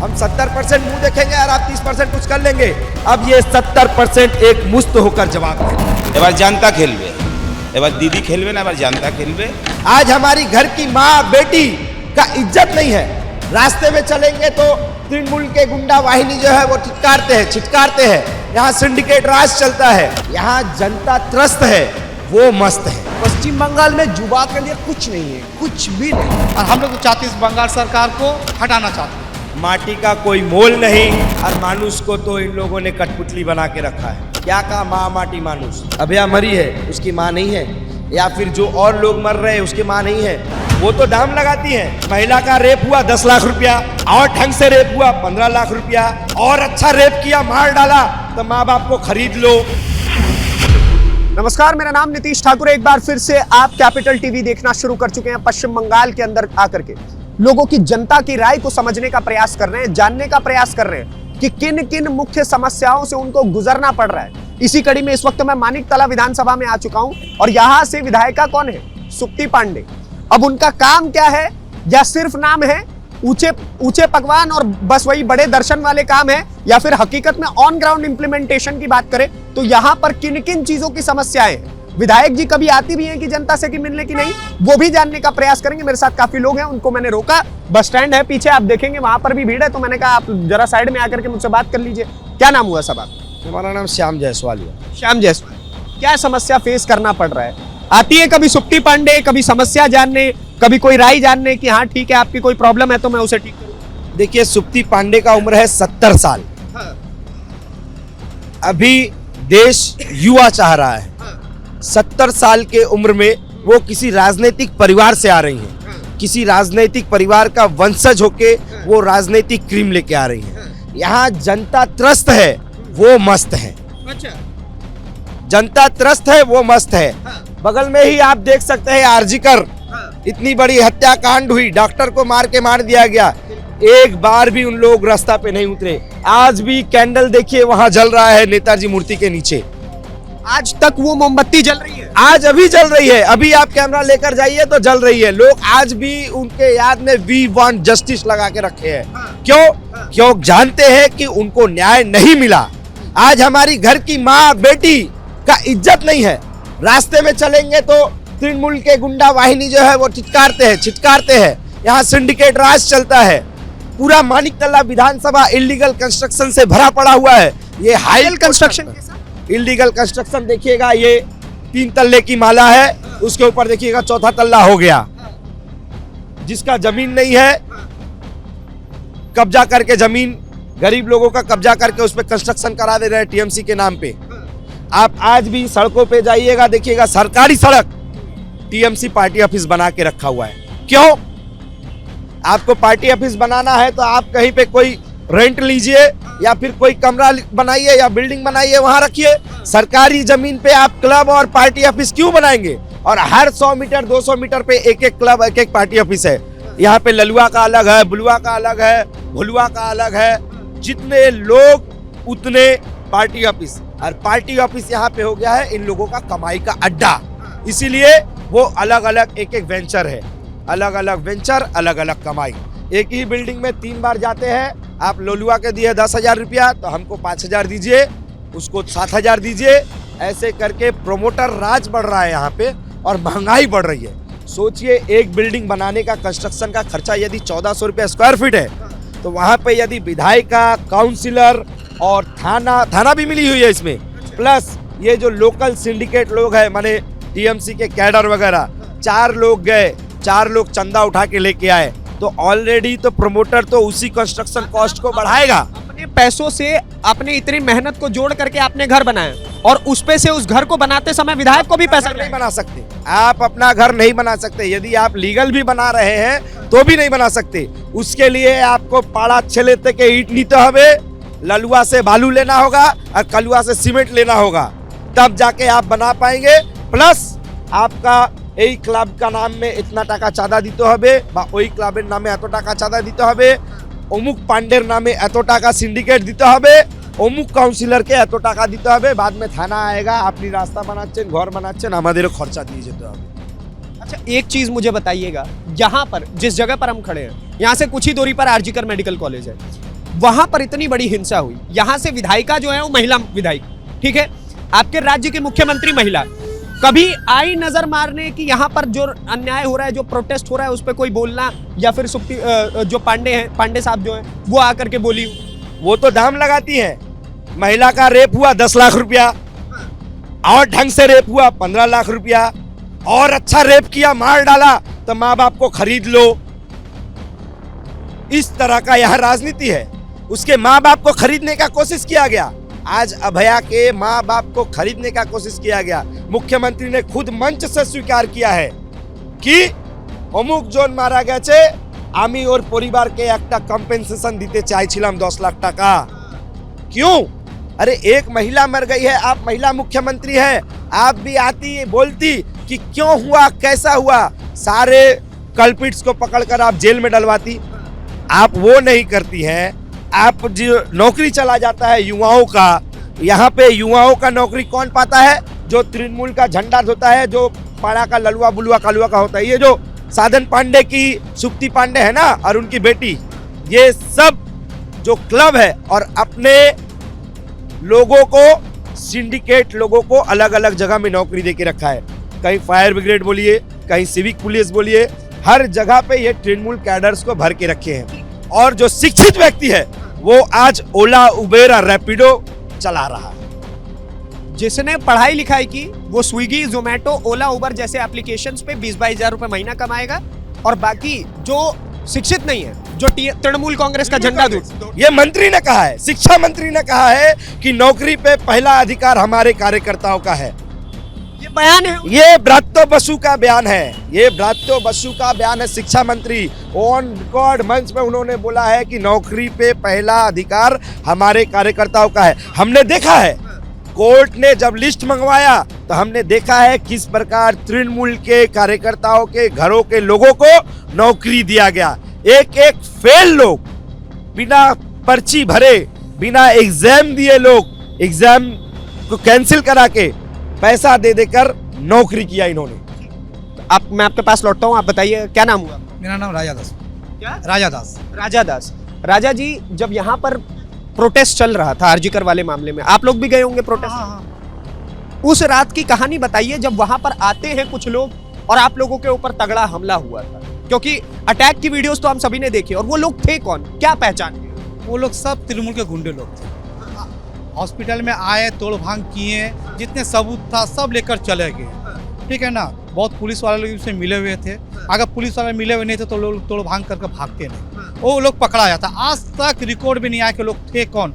हम 70% मुंह देखेंगे और आप 30% कुछ कर लेंगे। अब ये 70% एक मुस्त होकर जवाब दें। এবার জানতা খেলবে, এবার দিদি খেলবে না, এবার জানতা খেলবে। आज हमारी घर की माँ बेटी का इज्जत नहीं है। रास्ते में चलेंगे तो तृणमूल के गुंडा वाहिनी जो है वो छिटकारते हैं। यहाँ सिंडिकेट राज चलता है, यहाँ जनता त्रस्त है, वो मस्त है। पश्चिम बंगाल में युवा के लिए कुछ नहीं है, कुछ भी नहीं। और हम लोग चाहते हैं इस बंगाल सरकार को हटाना चाहते हैं। माटी का कोई मोल नहीं और मानुष को तो इन लोगों ने कठपुतली बना के रखा है। क्या कहा, माँ माटी मानुष। अभया मरी है, उसकी माँ नहीं है, या फिर जो और लोग मर रहे हैं उसकी माँ नहीं है, वो तो दाम लगाती है। महिला का रेप हुआ 10 लाख रुपया, और ढंग से रेप हुआ 15 लाख रुपया, और अच्छा रेप किया मार डाला तो माँ बाप को खरीद लो। नमस्कार, मेरा नाम नीतीश ठाकुर। एक बार फिर से आप कैपिटल टीवी देखना शुरू कर चुके हैं। पश्चिम बंगाल के अंदर आकर के लोगों की, जनता की राय को समझने का प्रयास कर रहे हैं, जानने का प्रयास कर रहे हैं कि किन किन मुख्य समस्याओं से उनको गुजरना पड़ रहा है। इसी कड़ी में इस वक्त मैं मानिकतला विधानसभा में आ चुका हूं और यहां से विधायिका कौन है? सुप्ती पांडे। अब उनका काम क्या है या सिर्फ नाम है? ऊंचे पकवान और बस वही बड़े दर्शन वाले काम है, या फिर हकीकत में ऑन ग्राउंड इंप्लीमेंटेशन की बात करें तो यहां पर किन किन चीजों की समस्याएं हैं? विधायक जी कभी आती भी हैं कि जनता से कि मिलने की नहीं, वो भी जानने का प्रयास करेंगे। मेरे साथ काफी लोग हैं, उनको मैंने रोका। बस स्टैंड है पीछे, आप देखेंगे वहां पर भी भीड़ है, तो मैंने कहा आप जरा साइड में आकर के मुझसे बात कर लीजिए। क्या नाम हुआ सब आपका? हमारा नाम श्याम जायसवाल है। श्याम जायसवाल, क्या समस्या फेस करना पड़ रहा है? आती है कभी सुप्ती पांडे, कभी समस्या जानने, कभी कोई राय जानने की हाँ ठीक है आपकी कोई प्रॉब्लम है तो मैं उसे ठीक करूं? देखिए, सुप्ती पांडे का उम्र है 70 साल। अभी देश युवा चाह रहा है। 70 साल के उम्र में वो किसी राजनीतिक परिवार से आ रही हैं, किसी राजनीतिक परिवार का वंशज होके वो राजनीतिक क्रीम लेके आ रही हैं। यहाँ जनता त्रस्त है, वो मस्त है। अच्छा, जनता त्रस्त है, वो मस्त है। बगल में ही आप देख सकते हैं आरजीकर, इतनी बड़ी हत्याकांड हुई, डॉक्टर को मार दिया गया, एक बार भी उन लोग रास्ता पे नहीं उतरे। आज भी कैंडल देखिए वहां जल रहा है नेताजी मूर्ति के नीचे, आज तक वो मोमबत्ती जल रही है। आज अभी जल रही है। अभी आप कैमरा लेकर जाइए तो जल रही है। लोग आज भी उनके याद में वी वांट जस्टिस लगा के रखे हैं। क्यों जानते हैं कि उनको न्याय नहीं मिला। आज हमारी घर की माँ बेटी का इज्जत नहीं है। रास्ते में चलेंगे तो तृणमूल के गुंडा वाहिनी जो है वो छिटकारते हैं। यहाँ सिंडिकेट राज चलता है। पूरा मानिकतला विधानसभा इलीगल कंस्ट्रक्शन से भरा पड़ा हुआ है। ये हाई कंस्ट्रक्शन, इलीगल कंस्ट्रक्शन देखिएगा, ये 3 तल्ले की माला है, उसके ऊपर देखिएगा 4था तल्ला हो गया। जिसका जमीन नहीं है, कब्जा करके जमीन, गरीब लोगों का कब्जा करके उस पर कंस्ट्रक्शन करा दे रहे हैं टीएमसी के नाम पे। आप आज भी सड़कों पे जाइएगा, देखिएगा सरकारी सड़क टीएमसी पार्टी ऑफिस बना के रखा हुआ है। क्यों? आपको पार्टी ऑफिस बनाना है तो आप कहीं पे कोई रेंट लीजिए या फिर कोई कमरा बनाइए या बिल्डिंग बनाइए, वहां रखिए। सरकारी जमीन पे आप क्लब और पार्टी ऑफिस क्यों बनाएंगे? और हर 100 मीटर 200 मीटर पे एक एक क्लब, एक एक पार्टी ऑफिस है। यहाँ पे ललुआ का अलग है, बुलुआ का अलग है, भुलुआ का अलग है। जितने लोग उतने पार्टी ऑफिस, और पार्टी ऑफिस यहाँ पे हो गया है इन लोगों का कमाई का अड्डा। इसीलिए वो अलग अलग एक एक वेंचर है, अलग अलग वेंचर, अलग अलग कमाई। एक ही बिल्डिंग में 3 बार जाते हैं। आप लोलुआ के दिए 10,000 रुपया तो हमको 5,000 दीजिए, उसको 7,000 दीजिए। ऐसे करके प्रोमोटर राज बढ़ रहा है यहाँ पे और महंगाई बढ़ रही है। सोचिए, एक बिल्डिंग बनाने का कंस्ट्रक्शन का खर्चा यदि 1400 रुपया स्क्वायर फीट है, तो वहाँ पे यदि विधायिका, काउंसिलर और थाना भी मिली हुई है इसमें, प्लस ये जो लोकल सिंडिकेट लोग हैं, माने टीएमसी के कैडर वगैरह, 4 लोग गए, 4 लोग चंदा उठा के लेके आए, तो ऑलरेडी तो प्रमोटर तो उसी कंस्ट्रक्शन कॉस्ट को बढ़ाएगा। अपने पैसों से, अपने इतनी मेहनत को जोड़ करके आपने घर बनाया और उस पे से उस घर को बनाते समय विधायक को भी पैसा नहीं बना सकते। आप अपना घर नहीं बना सकते। यदि आप लीगल भी बना रहे हैं तो भी नहीं बना सकते। उसके लिए आपको पाड़ा छेले के ईट नीते हवे, ललुआ से बालू लेना होगा और कलुआ से सीमेंट लेना होगा, तब जाके आप बना पाएंगे। प्लस आपका এই ক্লাব का नाम में इतना टाका चाँदा दीते হবে বা ওই ক্লাবের নামে এত টাকা চাঁদা দিতে হবে, অমুক পান্ডের নামে এত টাকা সিন্ডিকেট দিতে হবে, অমুক কাউন্সিলরকে এত টাকা দিতে হবে। बाद में थाना आएगा, আপনি রাস্তা বানাচ্ছেন, ঘর বানাচ্ছেন, আমাদেরও খরচা দিয়ে যেতে হবে। अच्छा, एक चीज मुझे बताइएगा, यहाँ पर जिस जगह पर हम खड़े हैं, यहाँ से कुछ ही दूरी पर आरजीकर मेडिकल कॉलेज है। वहां पर इतनी बड़ी हिंसा हुई, यहां से विधायिका जो है वो महिला विधायक, ठीक है, आपके राज्य के मुख्यमंत्री महिला, कभी आई नजर मारने कि यहाँ पर जो अन्याय हो रहा है, जो प्रोटेस्ट हो रहा है, उस पर कोई बोलना, या फिर जो पांडे हैं, पांडे साहब जो हैं वो आकर के बोली? वो तो दाम लगाती है। महिला का रेप हुआ 10 लाख रुपया, और ढंग से रेप हुआ 15 लाख रुपया, और अच्छा रेप किया, मार डाला, तो माँ बाप को खरीद लो। इस तरह का यहाँ राजनीति है। उसके माँ बाप को खरीदने का कोशिश किया गया। आज अभया के माँ बाप को खरीदने का कोशिश किया गया। मुख्यमंत्री ने खुद मंच से स्वीकार किया है कि অমুক জন মারা গেছে, আমি ওর পরিবারকে একটা কম্পেনসেশন দিতে চাইছিলাম 10 लाख টাকা। क्यों? अरे एक महिला मर गई है, आप महिला मुख्यमंत्री है, आप भी आती बोलती कि क्यों हुआ, कैसा हुआ, सारे कल्पिट्स को पकड़कर आप जेल में डलवाती। आप वो नहीं करती हैं। आप जो नौकरी चला जाता है युवाओं का, यहाँ पे युवाओं का नौकरी कौन पाता है? जो तृणमूल का झंडा होता है, जो पाड़ा का ललुआ बुलुआ कलुआ का होता है, ये जो साधन पांडे की सुप्ति पांडे है ना, और उनकी बेटी, ये सब जो क्लब है और अपने लोगों को, सिंडिकेट लोगों को अलग अलग जगह में नौकरी देके रखा है। कहीं फायर ब्रिगेड बोलिए, कहीं सिविक पुलिस बोलिए, हर जगह पे ये तृणमूल कैडर्स को भर के रखे हैं। और जो शिक्षित व्यक्ति है वो आज ओला, उबेर और रैपिडो चला रहा है। जिसने पढ़ाई लिखाई की वो स्विगी, जोमेटो, ओला, उबर जैसे एप्लीकेशंस पे 20-22 हजार रुपए महीना कमाएगा, और बाकी जो शिक्षित नहीं है, जो तृणमूल कांग्रेस का झंडा दूर। ये मंत्री ने कहा है, शिक्षा मंत्री ने कहा है कि नौकरी पे पहला अधिकार हमारे कार्यकर्ताओं का है। ये बयान है, ये ब्रात्यो बसु का बयान है, ये ब्रात्यो बसु का बयान है। शिक्षा मंत्री ऑन रिकॉर्ड मंच पे उन्होंने बोला है कि नौकरी पे पहला अधिकार हमारे कार्यकर्ताओं का है। हमने देखा है, कोर्ट ने जब लिस्ट मंगवाया तो हमने देखा है किस प्रकार तृणमूल के कार्यकर्ताओं के घरों के लोगों को नौकरी दिया गया। एक एक फेल लोग, बिना पर्ची भरे, बिना एग्जाम दिए लोग, एग्जाम को कैंसिल करा के पैसा दे देकर नौकरी किया इन्होंने। मैं आपके पास लौटता हूँ, आप बताइए क्या नाम हुआ? मेरा नाम राजा दास। क्या? राजा दास। राजा दास। राजा जी, जब यहाँ पर प्रोटेस्ट चल रहा था आरजीकर वाले मामले में, आप लोग भी गए होंगे प्रोटेस्ट? हाँ। उस रात की कहानी बताइए, जब वहां पर आते हैं कुछ लोग और आप लोगों के ऊपर तगड़ा हमला हुआ था, क्योंकि अटैक की वीडियोस तो हम सभी ने देखी, और वो लोग थे कौन, क्या पहचान? वो लोग सब तृणमूल के गुंडे लोग थे। हॉस्पिटल में आए, तोड़ भांग किए, जितने सबूत था सब लेकर चले गए, ठीक है ना। बहुत पुलिस वाले लोग उससे मिले हुए थे। अगर पुलिस वाले मिले हुए नहीं थे तो लोग तोड़ भांग करके भागते नहीं, वो लोग पकड़ा जाता। आज तक रिकॉर्ड भी नहीं आया कि लोग थे कौन।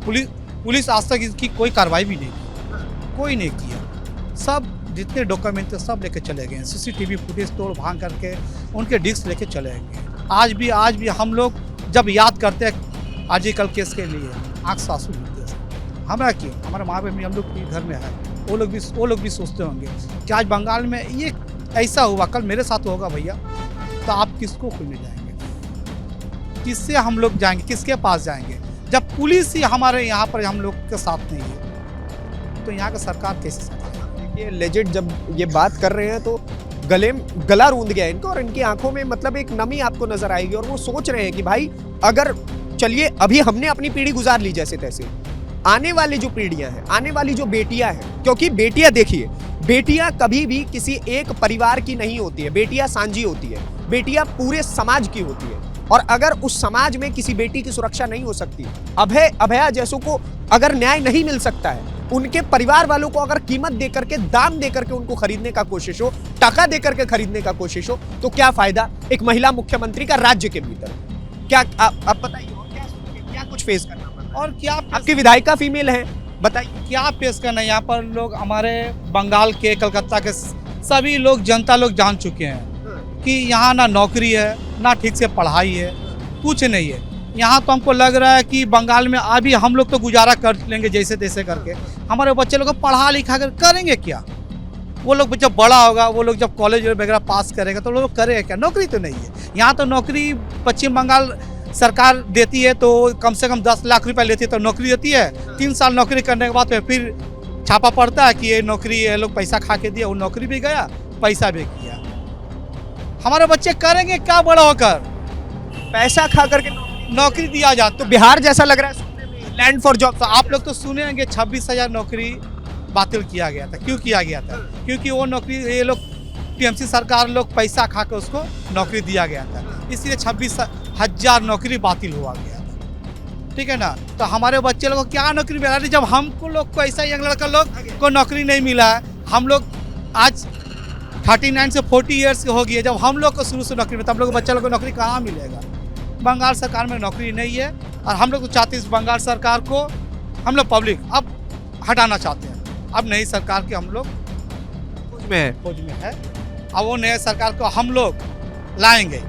पुलिस आज तक इसकी कोई कार्रवाई भी नहीं की, कोई नहीं किया। सब जितने डॉक्यूमेंट थे सब लेके चले गए, सीसीटीवी फुटेज तोड़ भांग करके उनके डिस्क लेके चले गए। आज भी हम लोग जब याद करते हैं आरजीकर केस के लिए, आँख से आंसू गिरते हैं। हमारा क्यों, हमारे माँ बाप हम लोग के घर में है, वो लोग भी सोचते होंगे कि आज बंगाल में ये ऐसा हुआ, कल मेरे साथ होगा भैया, तो आप किसको खुलने जाएंगे, किससे हम लोग जाएंगे, किसके पास जाएंगे, जब पुलिस ही हमारे यहाँ पर हम लोग के साथ नहीं है, तो यहाँ का सरकार कैसे साथ है? देखिए लेजिट जब ये बात कर रहे हैं तो गला रूंध गया इनका, और इनकी आंखों में मतलब एक नमी आपको नजर आएगी, और वो सोच रहे हैं कि भाई अगर चलिए अभी हमने अपनी पीढ़ी गुजार ली जैसे तैसे, आने वाली जो पीढ़ियां हैं, आने वाली जो बेटियां हैं, क्योंकि बेटियां देखिए, बेटियां कभी भी किसी एक परिवार की नहीं होती है, बेटियां सांझी होती है, बेटियां पूरे समाज की होती है। और अगर उस समाज में किसी बेटी की सुरक्षा नहीं हो सकती, अभया जैसों को अगर न्याय नहीं मिल सकता है, उनके परिवार वालों को अगर कीमत देकर के, दाम देकर के उनको खरीदने का कोशिश हो, टका देकर के खरीदने का कोशिश हो, तो क्या फायदा एक महिला मुख्यमंत्री का राज्य के भीतर? क्या आप बताइए, क्या कुछ फेस करना पड़ता? और क्या आपकी विधायिका फीमेल है, बताइए क्या पेश करना है? यहाँ पर लोग हमारे बंगाल के, कलकत्ता के सभी लोग, जनता लोग जान चुके हैं कि यहाँ ना नौकरी है, ना ठीक से पढ़ाई है, कुछ नहीं है। यहाँ तो हमको लग रहा है कि बंगाल में अभी हम लोग तो गुजारा कर लेंगे जैसे तैसे करके, हमारे बच्चे लोग को पढ़ा लिखा कर करेंगे क्या? वो लोग जब बड़ा होगा, वो लोग जब कॉलेज वगैरह पास करेगा तो लोग करेंगे क्या? नौकरी तो नहीं है। यहाँ तो नौकरी पश्चिम बंगाल सरकार देती है तो कम से कम 10 लाख रुपए लेती है तो नौकरी देती है। 3 साल नौकरी करने के बाद फिर छापा पड़ता है कि ये नौकरी, ये लोग पैसा खा के दिया, वो नौकरी भी गया, पैसा भी किया। हमारे बच्चे करेंगे क्या बड़ा होकर? पैसा खा करके नौकरी नौकरी दिया जाता। तो बिहार जैसा लग रहा है सुनने में, लैंड फॉर जॉब। तो आप लोग तो सुने होंगे 26,000 नौकरी बातिल किया गया था। क्यों किया गया था? क्योंकि वो नौकरी ये लोग टीएमसी सरकार लोग पैसा खा के उसको नौकरी दिया गया था, इसलिए 26,000 नौकरी बातिल हुआ गया था। ठीक है ना। तो हमारे बच्चे लोगों को क्या नौकरी मिला रही, जब हमको लोग को ऐसा यंग लड़का लोग को नौकरी नहीं मिला है। हम लोग आज 39 से 40 ईयर्स के हो गए, जब हम लोग को शुरू से नौकरी मिलता, हम लोग बच्चे लोग को नौकरी कहाँ मिलेगा? बंगाल सरकार में नौकरी नहीं है और हम लोग तो चाहते हैं इस बंगाल सरकार को हम लोग पब्लिक अब हटाना चाहते हैं। अब नई सरकार के हम लोग फौज में है। अब वो नए सरकार को हम लोग लाएंगे।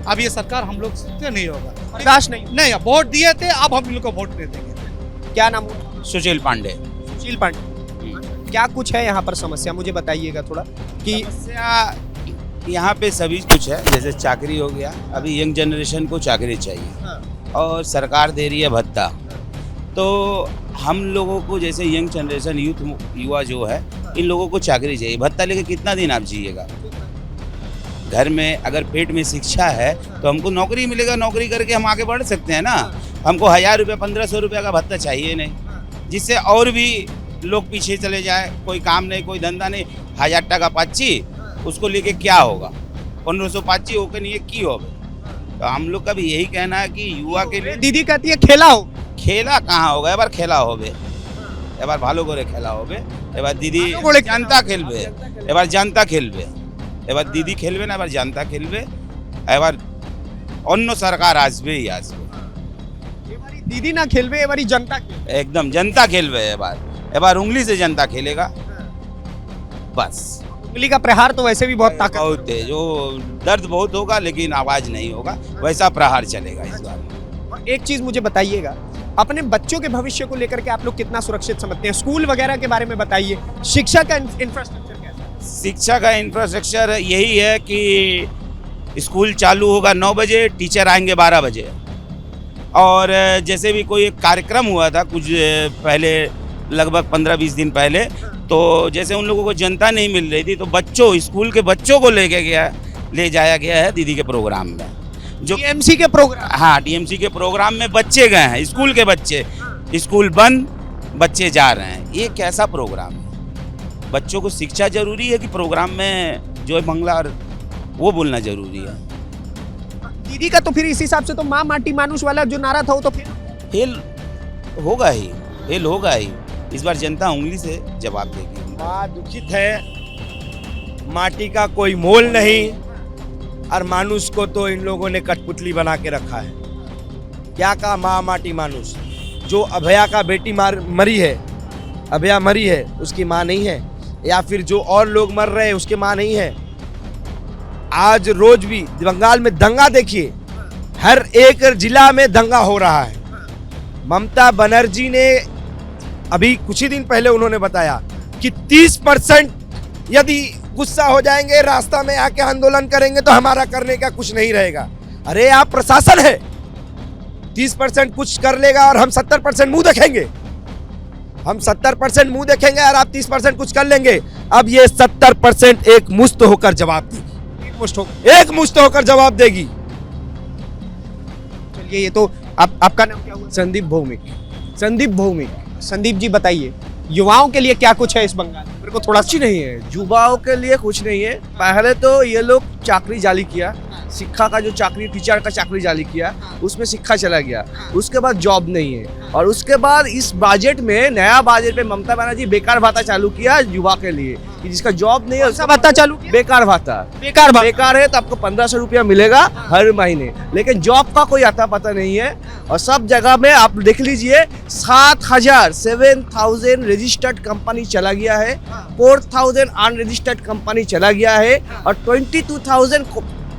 अब ये सरकार हम लोग से नहीं होगा, बर्दाश्त नहीं। वोट दिए थे, अब हम लोग को वोट नहीं देंगे। क्या नाम हुआ? सुशील पांडे। सुशील पांडे। क्या कुछ है यहाँ पर समस्या, मुझे बताइएगा थोड़ा कि समस्या यहाँ पे सभी कुछ है, जैसे चाकरी हो गया, अभी यंग जनरेशन को चाकरी चाहिए और सरकार दे रही है भत्ता। तो हम लोगों को जैसे यंग जनरेशन युवा जो है, इन लोगों को चाकरी चाहिए। भत्ता लेके कितना दिन आप जिएगा? घर में अगर पेट में शिक्षा है तो हमको नौकरी मिलेगा, नौकरी करके हम आगे बढ़ सकते हैं ना। हमको 1000 रुपये 1500 रुपये का भत्ता चाहिए नहीं, जिससे और भी लोग पीछे चले जाए। कोई काम नहीं, कोई धंधा नहीं, 1000 टाका पाची उसको लेके क्या होगा? 1500 पाची होकर नहीं की होगा। तो हम लोग का भी यही कहना है कि युवा के लिए दीदी कहती है खेला हो, खेला कहाँ होगा, एबार खेला होबे, एबार भालो करे खेला होबे, एबार दीदी भालो करे जनता खेलबे, एबार जनता खेलबे, एबार दीदी खेलबे ना, एबार जनता खेलबे, एबार अन्य सरकार आसबे ही आसबे। एबारी दीदी ना खेलबे, एबारी जनता खेलबे। एकदम जनता खेलबे। एबार उंगली से जनता खेलेगा बस। उंगली का प्रहार तो वैसे भी बहुत ताकत बहुत तेज, जो दर्द बहुत होगा लेकिन आवाज नहीं होगा, वैसा प्रहार चलेगा इस बार। और एक चीज मुझे बताइएगा, अपने बच्चों के भविष्य को लेकर के आप लोग कितना सुरक्षित समझते हैं? स्कूल वगैरह के बारे में बताइए, शिक्षा का इंफ्रास्ट्रक्चर कैसा है? शिक्षा का इंफ्रास्ट्रक्चर यही है कि स्कूल चालू होगा 9 बजे, टीचर आएंगे 12 बजे। और जैसे भी कोई एक कार्यक्रम हुआ था कुछ पहले, लगभग 15-20 दिन पहले, तो जैसे उन लोगों को जनता नहीं मिल रही थी, तो बच्चों, स्कूल के बच्चों को ले जाया गया है दीदी के प्रोग्राम में। जो टीएमसी के प्रोग्राम, हाँ, टीएमसी के प्रोग्राम में बच्चे गए हैं, स्कूल के बच्चे। स्कूल बंद, बच्चे जा रहे हैं। ये कैसा प्रोग्राम है? बच्चों को शिक्षा जरूरी है कि प्रोग्राम में जो है मंगला वो बोलना जरूरी है? दीदी का तो फिर इस हिसाब से तो माँ माटी मानुष वाला जो नारा था वो तो फिर फेल होगा ही, फेल होगा ही। इस बार जनता उंगली से जवाब देगी। माँ दुखित है, माटी का कोई मोल नहीं, और मानुष को तो इन लोगों ने कठपुतली बना के रखा है। क्या कहा माँ माटी मानुष? जो अभया का बेटी मरी है, अभया मरी है, उसकी माँ नहीं है? या फिर जो और लोग मर रहे हैं उसकी माँ नहीं है? आज रोज भी बंगाल में दंगा देखिए, हर एक जिला में दंगा हो रहा है। ममता बनर्जी ने अभी कुछ ही दिन पहले उन्होंने बताया कि 30% यदि गुस्सा हो जाएंगे, रास्ता में आके आंदोलन करेंगे तो हमारा करने का कुछ नहीं रहेगा। अरे आप प्रशासन है, 30% कुछ कर लेगा और हम 70% मुंह देखेंगे। हम 70% मुंह देखेंगे और आप 30% कुछ कर लेंगे। अब ये 70% एक मुश्त होकर जवाब देगी, एक मुश्त होकर जवाब देगी। चलिए, ये तो आपका नाम क्या हुआ? संदीप भौमिक। संदीप भौमिक। संदीप जी बताइए, युवाओं के लिए क्या कुछ है इस बंगाल में? मेरे को थोड़ा कुछ नहीं है, युवाओं के लिए कुछ नहीं है। पहले तो ये लोग चाकरी जाली किया, शिक्षा का जो चाकरी, टीचर का चाकरी जाली किया, उसमें शिक्षा चला गया। उसके बाद जॉब नहीं है, और उसके बाद इस बजट में, नया बजट में ममता बनर्जी बेकार भाता चालू किया युवा के लिए, कि जिसका जॉब नहीं है कौन सा भत्ता चालू किया? बेकार भाता। बेकार है तो आपको 1500 रुपया मिलेगा हर महीने, लेकिन जॉब का कोई आता पता नहीं है। और सब जगह में आप देख लीजिए, 7,000 रजिस्टर्ड कंपनी चला गया है, 4,000 अनरजिस्टर्ड कंपनी चला गया है, और 22,000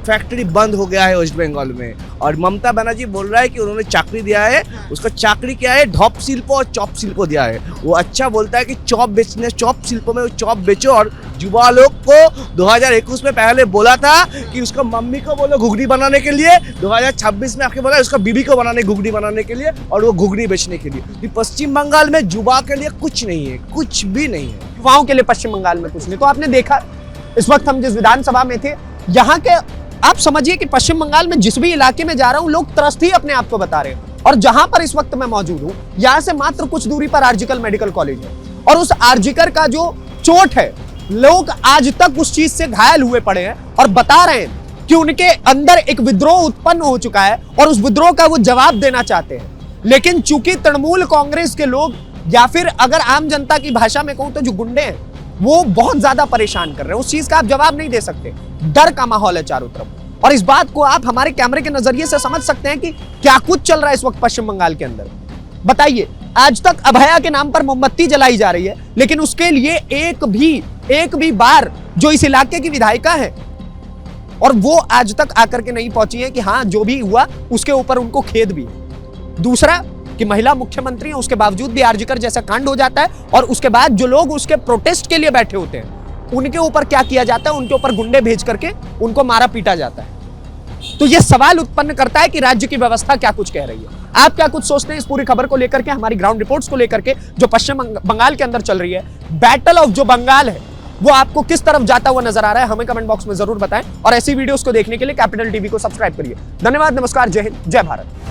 फैक्ट्री बंद हो गया है वेस्ट बंगाल में। और ममता बनर्जी बोल रहा है कि उन्होंने चाकरी दिया है। उसका चाकरी क्या है? ढॉप शिल्प और चॉप शिल्प दिया है। वो अच्छा बोलता है कि चॉप बेचने, चॉप शिल्प में चॉप बेचो। और युवा लोग को 2021 में पहले बोला था कि उसका मम्मी को बोलो घुगनी बनाने के लिए, 2026 में आके बोला उसका बीबी को घुगनी बनाने के लिए, और वो घुगनी बेचने के लिए। तो पश्चिम बंगाल में युवा के लिए कुछ नहीं है, कुछ भी नहीं है। युवाओं के लिए पश्चिम बंगाल में कुछ नहीं। तो आपने देखा, इस वक्त हम जिस विधानसभा में थे, यहाँ के आप समझिए कि पश्चिम बंगाल में जिस भी इलाके में जा रहा हूं, लोग त्रस्त ही अपने आप को बता रहे हैं। और जहां पर इस वक्त मैं मौजूद हूं, यहां से मात्र कुछ दूरी पर आरजीकर मेडिकल कॉलेज है, और उस आरजीकर का जो चोट है, लोग आज तक उस चीज से घायल हुए पड़े हैं और बता रहे हैं कि उनके अंदर एक विद्रोह उत्पन्न हो चुका है और उस विद्रोह का वो जवाब देना चाहते हैं। लेकिन चूंकि तृणमूल कांग्रेस के लोग, या फिर अगर आम जनता की भाषा में कहूं तो जो गुंडे हैं, वो बहुत ज्यादा परेशान कर रहे हैं। उस चीज का आप जवाब नहीं दे सकते। डर का माहौल है चारों तरफ, और इस बात को आप हमारे कैमरे के नजरिए से समझ सकते हैं कि क्या कुछ चल रहा है इस वक्त पश्चिम बंगाल के अंदर। बताइए, आज तक अभया के नाम पर मोमबत्ती जलाई जा रही है, लेकिन उसके लिए एक भी बार जो इस इलाके की विधायिका है, और वो आज तक आकर के नहीं पहुंची है कि हाँ जो भी हुआ उसके ऊपर उनको खेद भी है। दूसरा कि महिला मुख्यमंत्री है, उसके बावजूद भी आरजीकर जैसा कांड हो जाता है, और उसके बाद जो लोग उसके प्रोटेस्ट के लिए बैठे होते हैं उनके ऊपर क्या किया जाता है, उनके ऊपर गुंडे भेज करके उनको मारा पीटा जाता है। तो ये सवाल उत्पन्न करता है कि राज्य की व्यवस्था क्या कुछ कह रही है। आप क्या कुछ सोचते हैं इस पूरी खबर को लेकर के, हमारी ग्राउंड रिपोर्ट्स को लेकर के, जो पश्चिम बंगाल के अंदर चल रही है। बैटल ऑफ जो बंगाल है वो आपको किस तरफ जाता हुआ नजर आ रहा है, हमें कमेंट बॉक्स में जरूर बताएं, और ऐसी वीडियोस को देखने के लिए कैपिटल टीवी को सब्सक्राइब करिए। धन्यवाद, नमस्कार, जय हिंद, जय भारत।